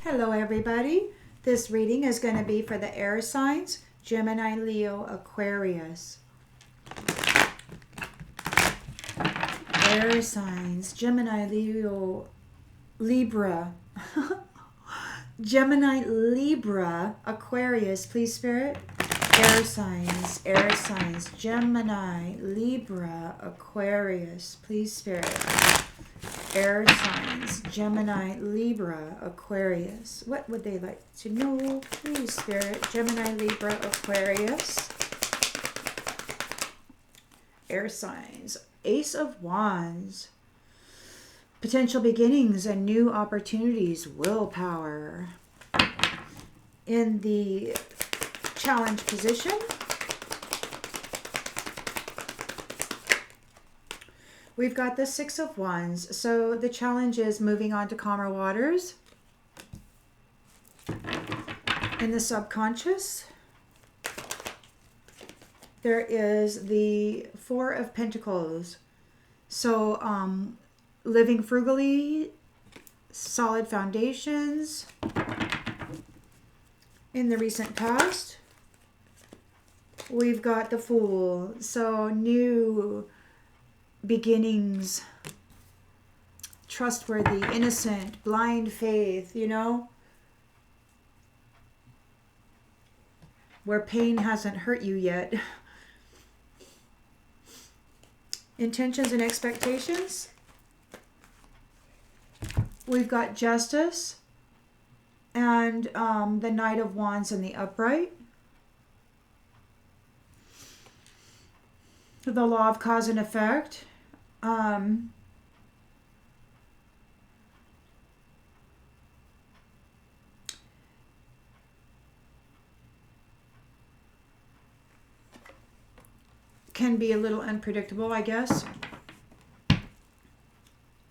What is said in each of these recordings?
Hello everybody. This reading is going to be for the air signs, Gemini, Leo, Aquarius. Air signs, Gemini, Leo, Libra. Gemini, Libra, Aquarius, please Spirit. Air signs, Gemini, Libra, Aquarius, please Spirit. Air signs, Gemini, Libra, Aquarius. What would they like to know? Please, Spirit. Gemini, Libra, Aquarius. Air signs, Ace of Wands. Potential beginnings and new opportunities, willpower. In the challenge position, we've got the Six of Wands. So the challenge is moving on to calmer waters. In the subconscious, there is the Four of Pentacles. So living frugally, solid foundations. In the recent past, we've got the Fool. So new beginnings, trustworthy, innocent, blind faith, where pain hasn't hurt you yet. Intentions and expectations. We've got Justice and the Knight of Wands in the upright. The law of cause and effect. Can be a little unpredictable, I guess,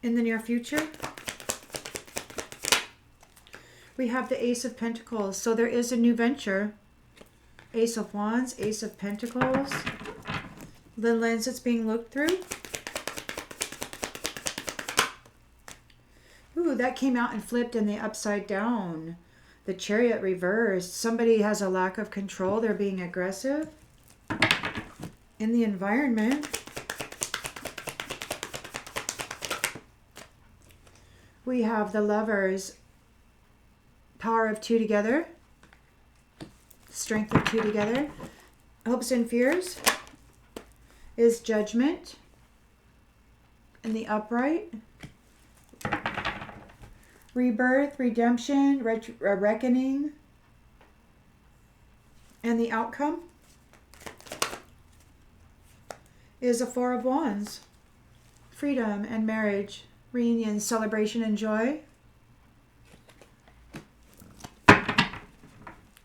in the near future. We have the Ace of Pentacles. So there is a new venture. Ace of Wands, Ace of Pentacles. The lens that's being looked through. Ooh, that came out and flipped in the upside down. The Chariot reversed. Somebody has a lack of control. They're being aggressive in the environment. We have the Lovers. Power of two together. Strength of two together. Hopes and fears is Judgment in the upright. Rebirth, redemption, reckoning. And the outcome is a Four of Wands. Freedom and marriage, reunion, celebration, and joy.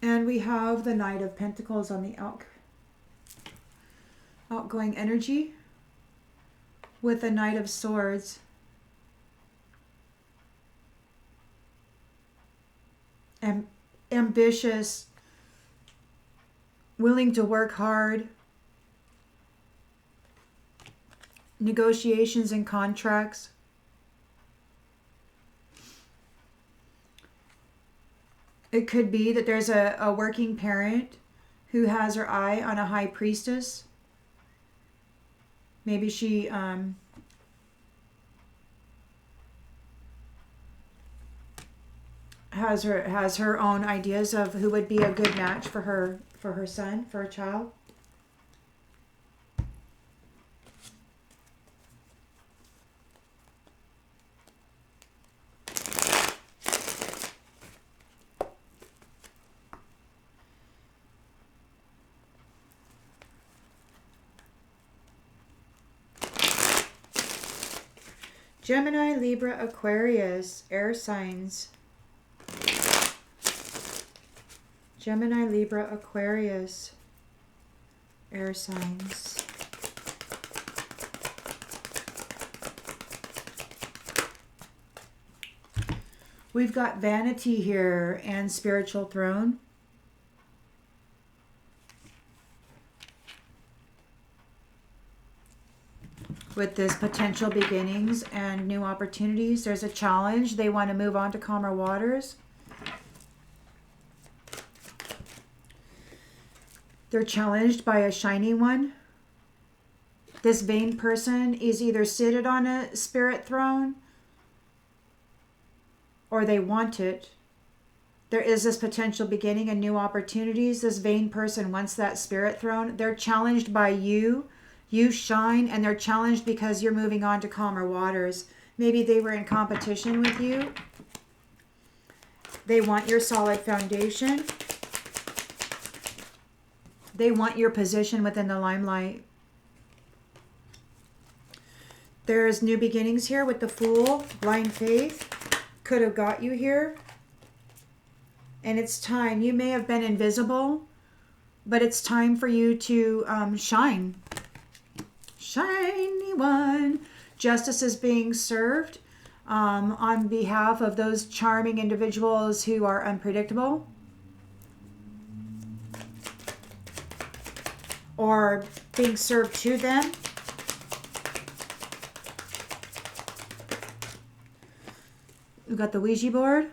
And we have the Knight of Pentacles on the outgoing energy with the Knight of Swords. Ambitious, willing to work hard. Negotiations and contracts. It could be that there's a working parent who has her eye on a high priestess. Maybe she has her own ideas of who would be a good match for her son, for her child. Gemini, Libra, Aquarius, air signs. Gemini, Libra, Aquarius, air signs. We've got vanity here and spiritual throne. with this potential beginnings and new opportunities. There's a challenge. They want to move on to calmer waters. They're challenged by a shiny one. This vain person is either seated on a spirit throne or they want it. There is this potential beginning and new opportunities. This vain person wants that spirit throne. They're challenged by you. You shine, and they're challenged because you're moving on to calmer waters. Maybe they were in competition with you. They want your solid foundation. They want your position within the limelight. There's new beginnings here with the Fool. Blind faith could have got you here. And it's time. You may have been invisible, but it's time for you to shine. Shiny one. Justice is being served on behalf of those charming individuals who are unpredictable or being served to them. We've got the Ouija board.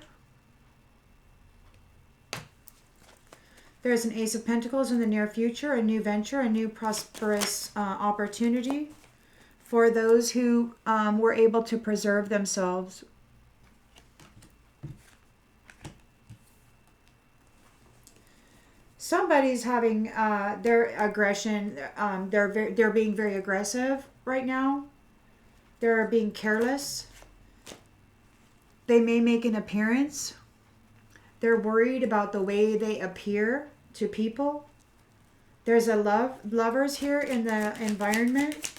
There's an Ace of Pentacles in the near future, a new venture, a new prosperous opportunity for those who were able to preserve themselves. Somebody's having their aggression, they're being very aggressive right now. They're being careless. They may make an appearance. They're worried about the way they appear to people. There's a lovers here in the environment.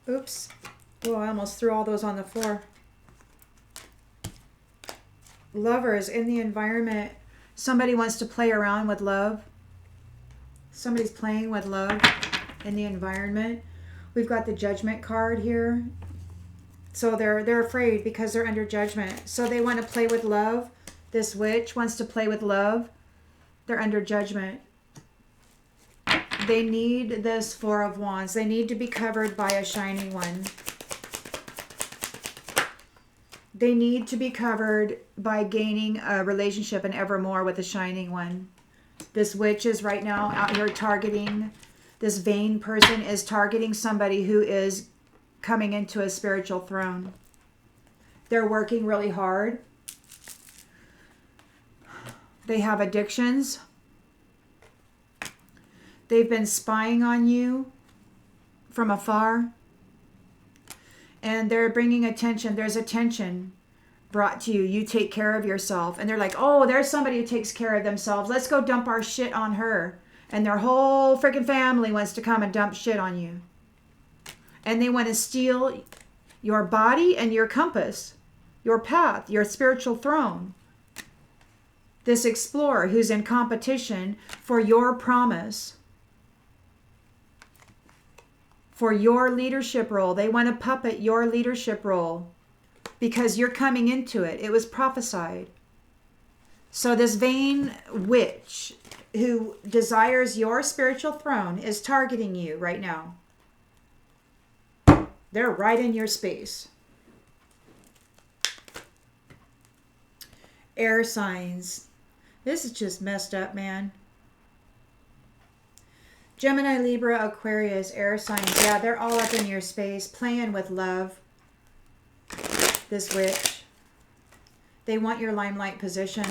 Oops. Oh, I almost threw all those on the floor. Lovers in the environment. Somebody wants to play around with love. Somebody's playing with love in the environment. We've got the Judgment card here. So they're afraid because they're under judgment. So they want to play with love. This witch wants to play with love. They're under judgment. They need this Four of Wands. They need to be covered by a shining one. They need to be covered by gaining a relationship and evermore with a shining one. This witch is right now out here targeting, this vain person is targeting somebody who is coming into a spiritual throne. They're working really hard. They have addictions. They've been spying on you from afar. And they're bringing attention. There's attention brought to you. You take care of yourself. And they're like, oh, there's somebody who takes care of themselves. Let's go dump our shit on her. And their whole freaking family wants to come and dump shit on you. And they want to steal your body and your compass, your path, your spiritual throne. This explorer who's in competition for your promise, for your leadership role. They want to puppet your leadership role because you're coming into it. It was prophesied. So this vain witch who desires your spiritual throne is targeting you right now. They're right in your space. Air signs. This is just messed up, man. Gemini, Libra, Aquarius, air signs. Yeah, they're all up in your space, playing with love. This witch. They want your limelight position.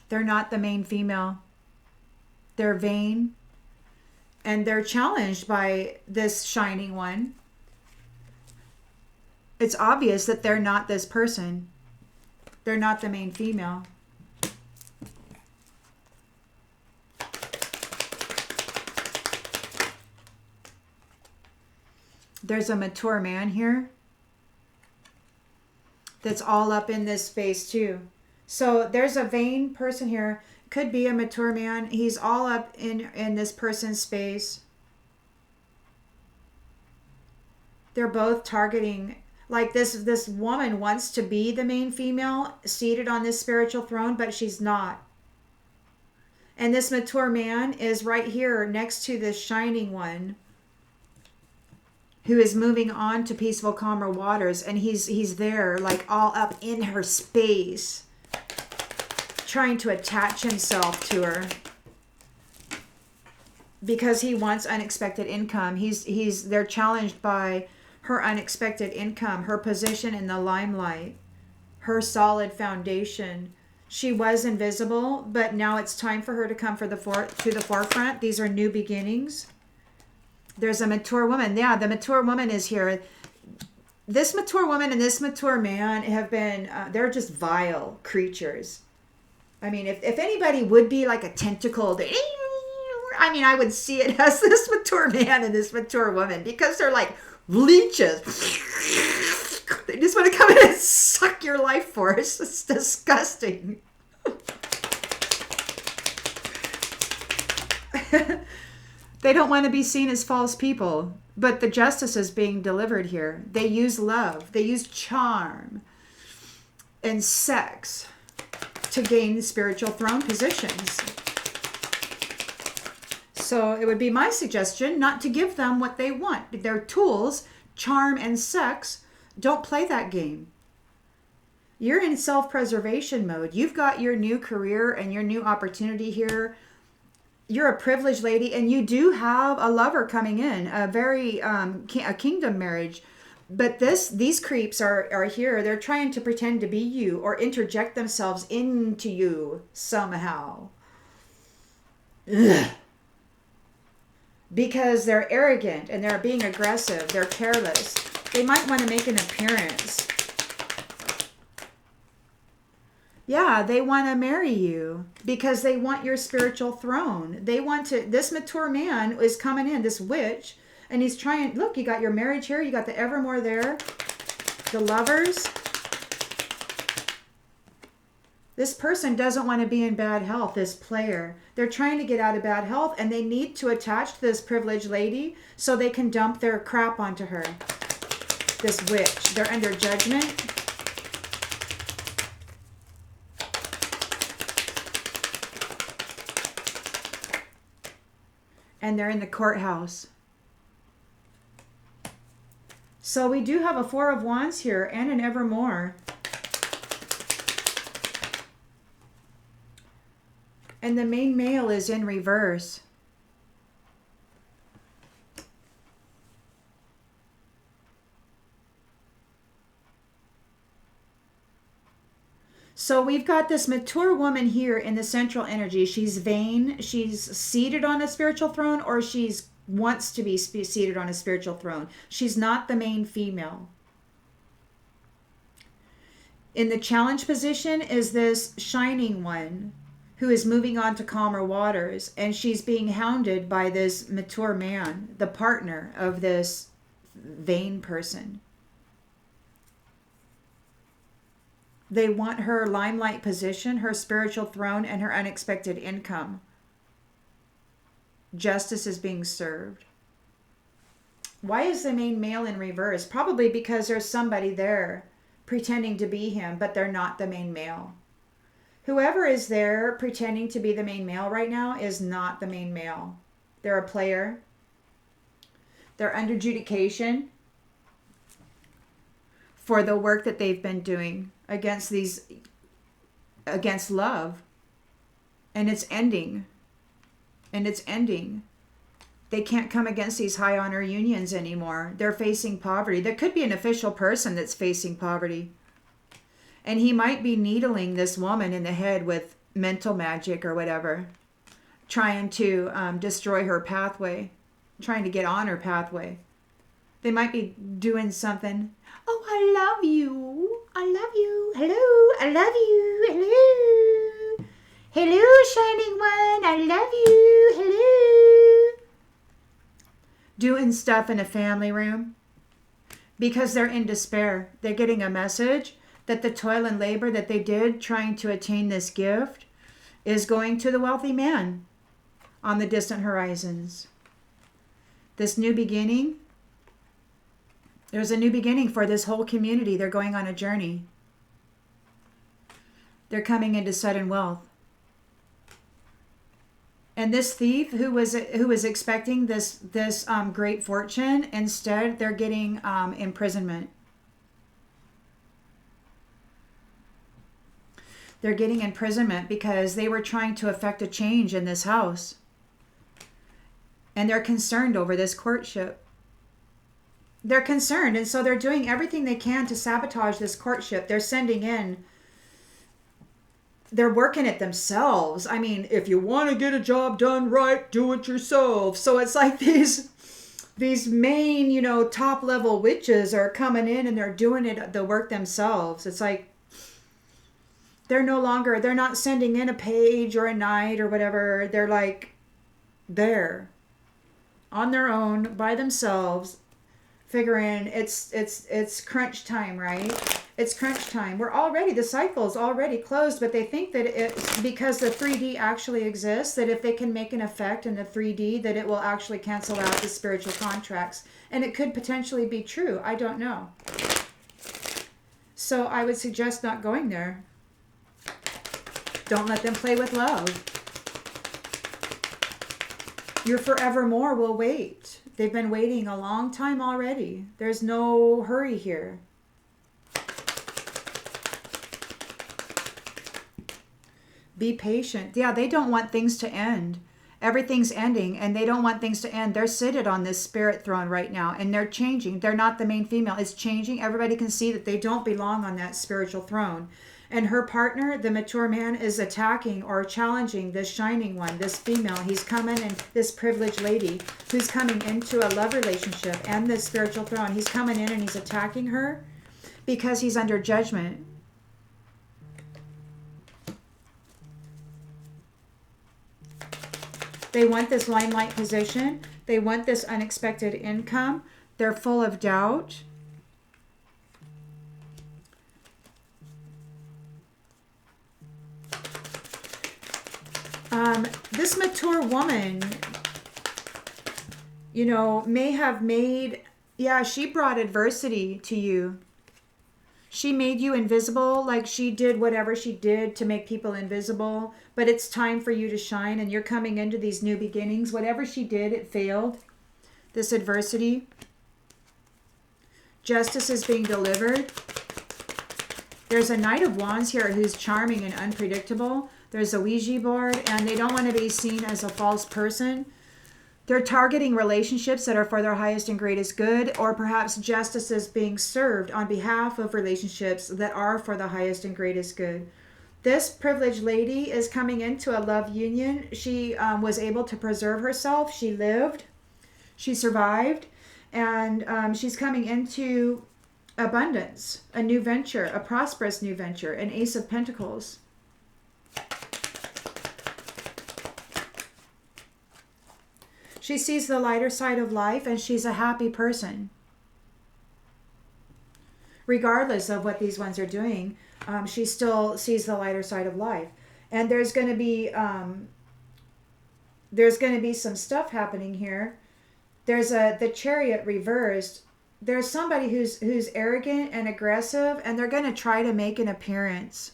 They're not the main female. They're vain. And they're challenged by this shining one. It's obvious that they're not this person. They're not the main female. There's a mature man here that's all up in this space too. So there's a vain person here. Could be a mature man. He's all up in this person's space. They're both targeting, like this woman wants to be the main female seated on this spiritual throne, but she's not. And this mature man is right here next to this shining one who is moving on to peaceful, calmer waters, and he's there, like all up in her space, trying to attach himself to her because he wants unexpected income. They're challenged by her unexpected income, her position in the limelight, her solid foundation. She was invisible, but now it's time for her to come to the forefront. These are new beginnings. There's a mature woman. Yeah, the mature woman is here. This mature woman and this mature man have been, they're just vile creatures. I mean, if anybody would be like a tentacled, I mean, I would see it as this mature man and this mature woman, because they're like leeches. They just want to come in and suck your life force. It's disgusting. They don't want to be seen as false people, but the justice is being delivered here. They use love. They use charm and sex to gain spiritual throne positions. So it would be my suggestion not to give them what they want. Their tools, charm and sex, don't play that game. You're in self-preservation mode. You've got your new career and your new opportunity here. You're a privileged lady, and you do have a lover coming in, a kingdom marriage. But these creeps are here. They're trying to pretend to be you or interject themselves into you somehow. Ugh. Because they're arrogant and they're being aggressive. They're careless. They might want to make an appearance. Yeah, they want to marry you because they want your spiritual throne. They want to, this mature man is coming in, this witch, and he's trying, look, you got your marriage here, you got the evermore there, the lovers. This person doesn't want to be in bad health, this player. They're trying to get out of bad health, and they need to attach to this privileged lady so they can dump their crap onto her. This witch. They're under judgment. And they're in the courthouse. So we do have a Four of Wands here and an Evermore. And the main male is in reverse. So we've got this mature woman here in the central energy. She's vain. She's seated on a spiritual throne, or she's wants to be seated on a spiritual throne. She's not the main female. In the challenge position is this shining one who is moving on to calmer waters, and she's being hounded by this mature man, the partner of this vain person. They want her limelight position, her spiritual throne, and her unexpected income. Justice is being served. Why is the main male in reverse? Probably because there's somebody there pretending to be him, but they're not the main male. Whoever is there pretending to be the main male right now is not the main male. They're a player. They're under adjudication for the work that they've been doing against love. And it's ending. And it's ending. They can't come against these high honor unions anymore. They're facing poverty. There could be an official person that's facing poverty. And he might be needling this woman in the head with mental magic or whatever, trying to destroy her pathway, trying to get on her pathway. They might be doing something. Oh, I love you. I love you. Hello. I love you. Hello. Hello, shining one. I love you. Hello. Doing stuff in a family room because they're in despair. They're getting a message that the toil and labor that they did trying to attain this gift is going to the wealthy man on the distant horizons. This new beginning, there's a new beginning for this whole community. They're going on a journey. They're coming into sudden wealth. And this thief who was expecting this great fortune, instead they're getting imprisonment. They're getting imprisonment because they were trying to effect a change in this house. And they're concerned over this courtship. They're concerned, and so they're doing everything they can to sabotage this courtship. They're sending in, they're working it themselves. I mean, if you want to get a job done right, do it yourself. So it's like these main, top level witches are coming in and they're doing the work themselves. It's like they're not sending in a page or a knight or whatever. They're like there on their own by themselves, figuring it's crunch time, right? It's crunch time. The cycle's already closed, but they think that it's because the 3D actually exists, that if they can make an effect in the 3D, that it will actually cancel out the spiritual contracts. And it could potentially be true. I don't know. So I would suggest not going there. Don't let them play with love. Your forevermore will wait. They've been waiting a long time already. There's no hurry here. Be patient. Yeah, they don't want things to end. Everything's ending and they don't want things to end. They're seated on this spirit throne right now and they're changing. They're not the main female. It's changing. Everybody can see that they don't belong on that spiritual throne. And her partner, the mature man, is attacking or challenging this shining one, this female. He's coming, and this privileged lady who's coming into a love relationship and the spiritual throne. He's coming in and he's attacking her because he's under judgment. They want this limelight position. They want this unexpected income. They're full of doubt. This mature woman, may have made, she brought adversity to you. She made you invisible, like she did whatever she did to make people invisible. But it's time for you to shine, and you're coming into these new beginnings. Whatever she did, it failed. This adversity. Justice is being delivered. There's a Knight of Wands here who's charming and unpredictable. There's a Ouija board, and they don't want to be seen as a false person. They're targeting relationships that are for their highest and greatest good, or perhaps justice is being served on behalf of relationships that are for the highest and greatest good. This privileged lady is coming into a love union. She was able to preserve herself. She lived. She survived. And she's coming into abundance, a new venture, a prosperous new venture, an Ace of Pentacles. She sees the lighter side of life, and she's a happy person. Regardless of what these ones are doing, she still sees the lighter side of life. And there's going to be some stuff happening here. There's the Chariot reversed. There's somebody who's arrogant and aggressive, and they're going to try to make an appearance.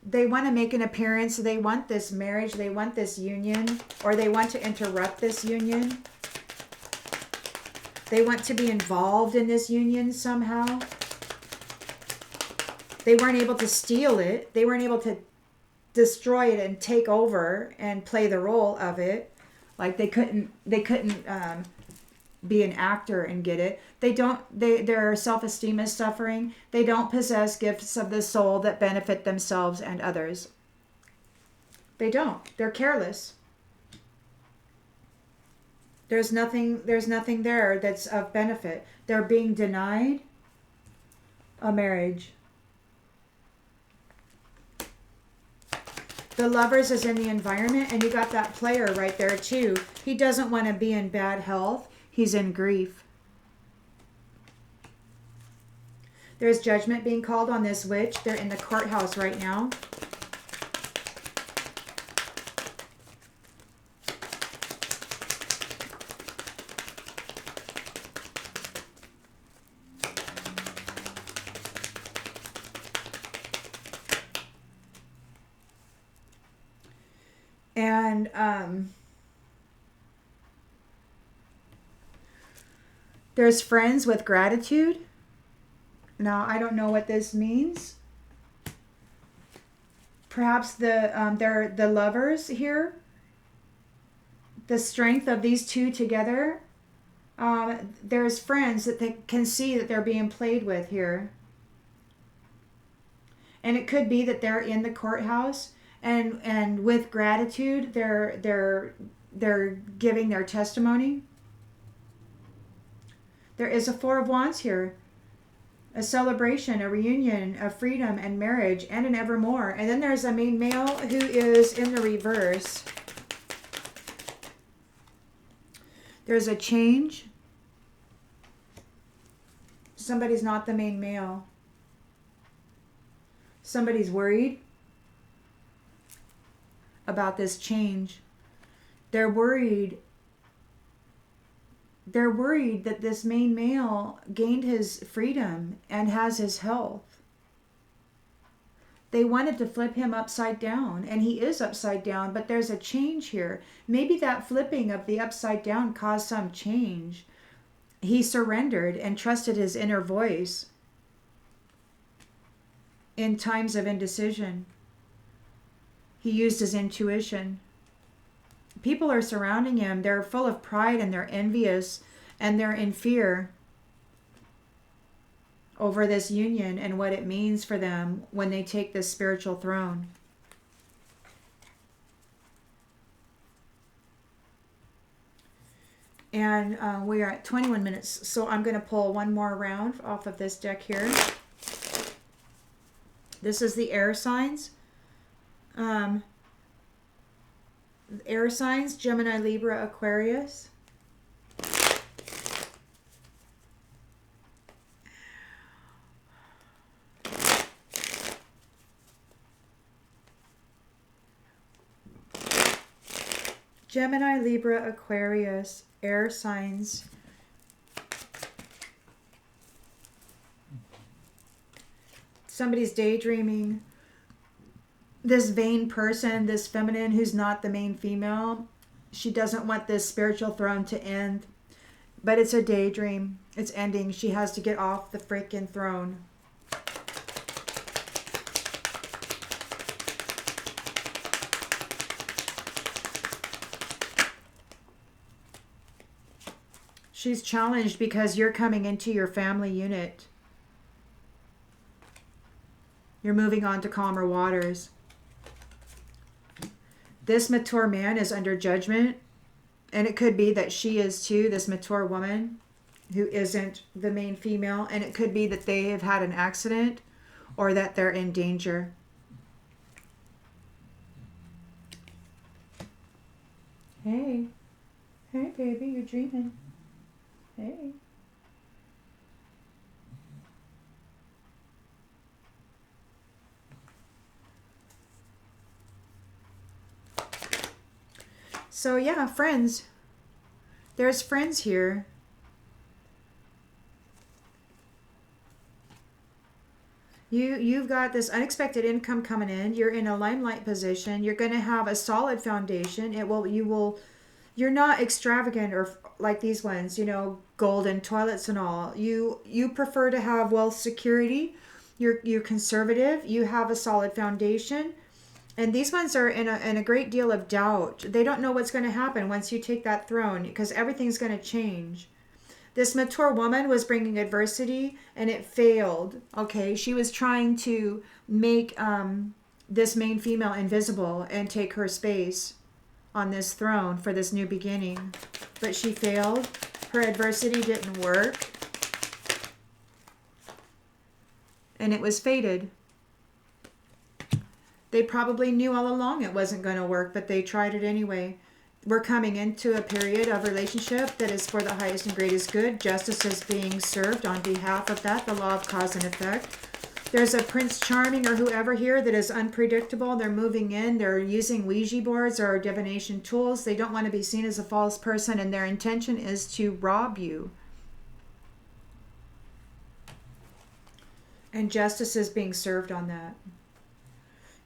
They want to make an appearance. They want this marriage. They want this union, or they want to interrupt this union. They want to be involved in this union somehow. They weren't able to steal it. They weren't able to destroy it and take over and play the role of it. Like they couldn't be an actor and get it. Their self-esteem is suffering. They don't possess gifts of the soul that benefit themselves and others. They don't. They're careless. There's nothing there that's of benefit. They're being denied a marriage. The Lovers is in the environment, and you got that player right there too. He doesn't want to be in bad health. He's in grief. There's judgment being called on this witch. They're in the courthouse right now. And there's friends with gratitude. Now, I don't know what this means. Perhaps they're the lovers here. The strength of these two together. There's friends that they can see that they're being played with here. And it could be that they're in the courthouse and with gratitude they're giving their testimony. There is a Four of Wands here. A celebration, a reunion, a freedom and marriage, and an evermore. And then there's a main male who is in the reverse. There's a change. Somebody's not the main male. Somebody's worried about this change. They're worried that this main male gained his freedom and has his health. They wanted to flip him upside down, and he is upside down, but there's a change here. Maybe that flipping of the upside down caused some change. He surrendered and trusted his inner voice in times of indecision. He used his intuition. People are surrounding him. They're full of pride and they're envious and they're in fear over this union and what it means for them when they take this spiritual throne. And we are at 21 minutes, so I'm going to pull one more round off of this deck here. This is the air signs. Air signs, Gemini, Libra, Aquarius. Gemini, Libra, Aquarius, air signs. Somebody's daydreaming. This vain person, this feminine who's not the main female, she doesn't want this spiritual throne to end. But it's a daydream. It's ending. She has to get off the freaking throne. She's challenged because you're coming into your family unit. You're moving on to calmer waters. This mature man is under judgment, and it could be that she is too, this mature woman who isn't the main female, and it could be that they have had an accident or that they're in danger. Hey. Hey, baby, you're dreaming. Hey. So yeah, friends. There's friends here. You've got this unexpected income coming in. You're in a limelight position. You're going to have a solid foundation. You're not extravagant or like these ones, gold and toilets and all. You prefer to have wealth security. You're conservative. You have a solid foundation. And these ones are in a great deal of doubt. They don't know what's going to happen once you take that throne because everything's going to change. This mature woman was bringing adversity and it failed. Okay, she was trying to make this main female invisible and take her space on this throne for this new beginning. But she failed. Her adversity didn't work. And it was fated. They probably knew all along it wasn't going to work, but they tried it anyway. We're coming into a period of relationship that is for the highest and greatest good. Justice is being served on behalf of that, the law of cause and effect. There's a Prince Charming or whoever here that is unpredictable. They're moving in. They're using Ouija boards or divination tools. They don't want to be seen as a false person, and their intention is to rob you. And justice is being served on that.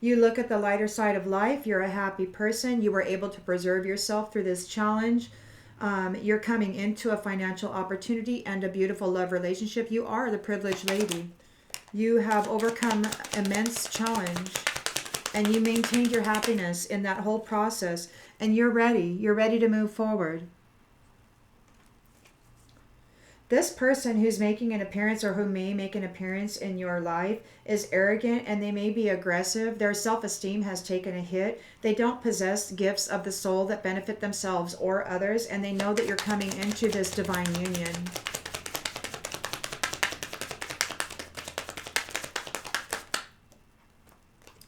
You look at the lighter side of life. You're a happy person. You were able to preserve yourself through this challenge. You're coming into a financial opportunity and a beautiful love relationship. You are the privileged lady. You have overcome immense challenge, and you maintained your happiness in that whole process, and you're ready. You're ready to move forward. This person who's making an appearance, or who may make an appearance in your life, is arrogant, and they may be aggressive. Their self-esteem has taken a hit. They don't possess gifts of the soul that benefit themselves or others, and they know that you're coming into this divine union.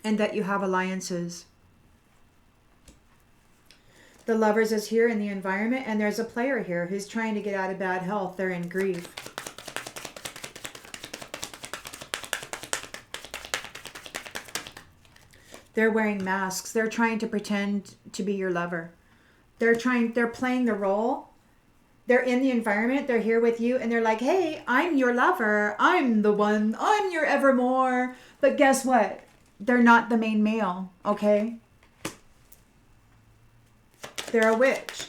And that you have alliances. The Lovers is here in the environment, and there's a player here who's trying to get out of bad health. They're in grief. They're wearing masks. They're trying to pretend to be your lover. They're playing the role. They're in the environment. They're here with you, and they're like, hey, I'm your lover. I'm the one. I'm your evermore. But guess what? They're not the main male, okay? They're a witch,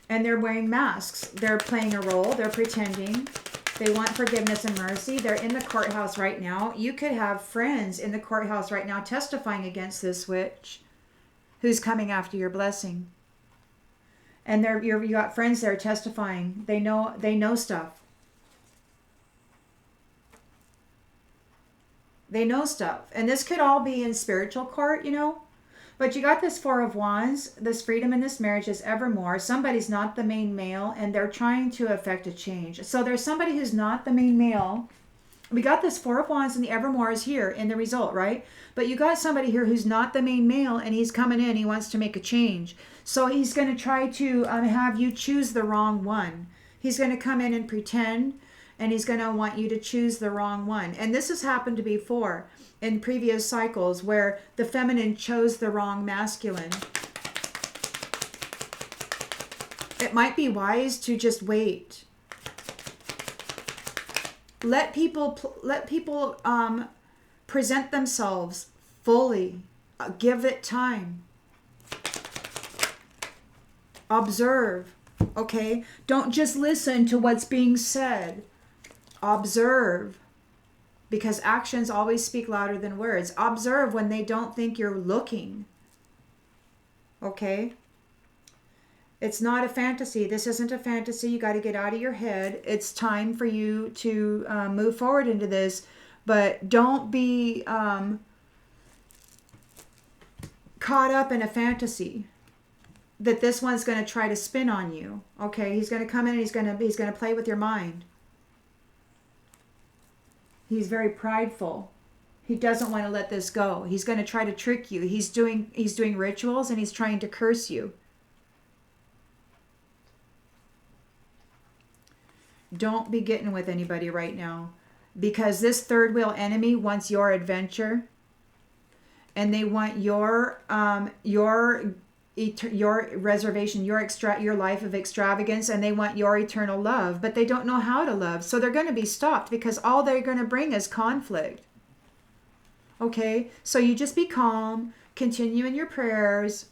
and they're wearing masks. They're playing a role. They're pretending. They want forgiveness and mercy. They're in the courthouse right now. You could have friends in the courthouse right now testifying against this witch who's coming after your blessing. And you got friends there testifying. They know stuff. They know stuff. And this could all be in spiritual court, you know. But you got this Four of Wands, this freedom in this marriage is evermore. Somebody's not the main male, and they're trying to effect a change. So there's somebody who's not the main male. We got this Four of Wands, and the evermore is here in the result, right? But you got somebody here who's not the main male, and he's coming in. He wants to make a change. So he's going to try to have you choose the wrong one. He's going to come in and pretend, and he's going to want you to choose the wrong one. And this has happened before in previous cycles where the feminine chose the wrong masculine. It might be wise to just wait. Let people present themselves fully. Give it time. Observe, okay? Don't just listen to what's being said. Observe. Because actions always speak louder than words. Observe when they don't think you're looking. Okay? It's not a fantasy. This isn't a fantasy. You got to get out of your head. It's time for you to move forward into this. But don't be caught up in a fantasy that this one's going to try to spin on you. Okay? He's going to come in and he's going to play with your mind. He's very prideful. He doesn't want to let this go. He's going to try to trick you. He's doing rituals, and he's trying to curse you. Don't be getting with anybody right now, because this third wheel enemy wants your adventure, and they want your reservation, your life of extravagance, and they want your eternal love, but they don't know how to love. So they're going to be stopped, because all they're going to bring is conflict. Okay? So you just be calm, continue in your prayers,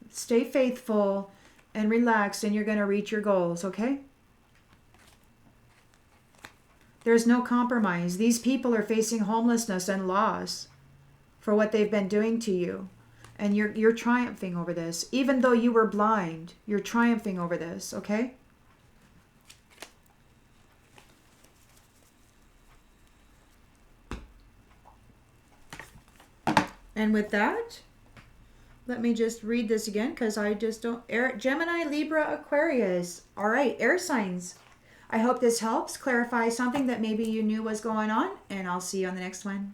stay faithful and relaxed, and you're going to reach your goals, okay? There's no compromise. These people are facing homelessness and loss for what they've been doing to you. And you're triumphing over this. Even though you were blind, you're triumphing over this, okay? And with that, let me just read this again, because I just don't... Gemini, Libra, Aquarius. All right, air signs. I hope this helps clarify something that maybe you knew was going on, and I'll see you on the next one.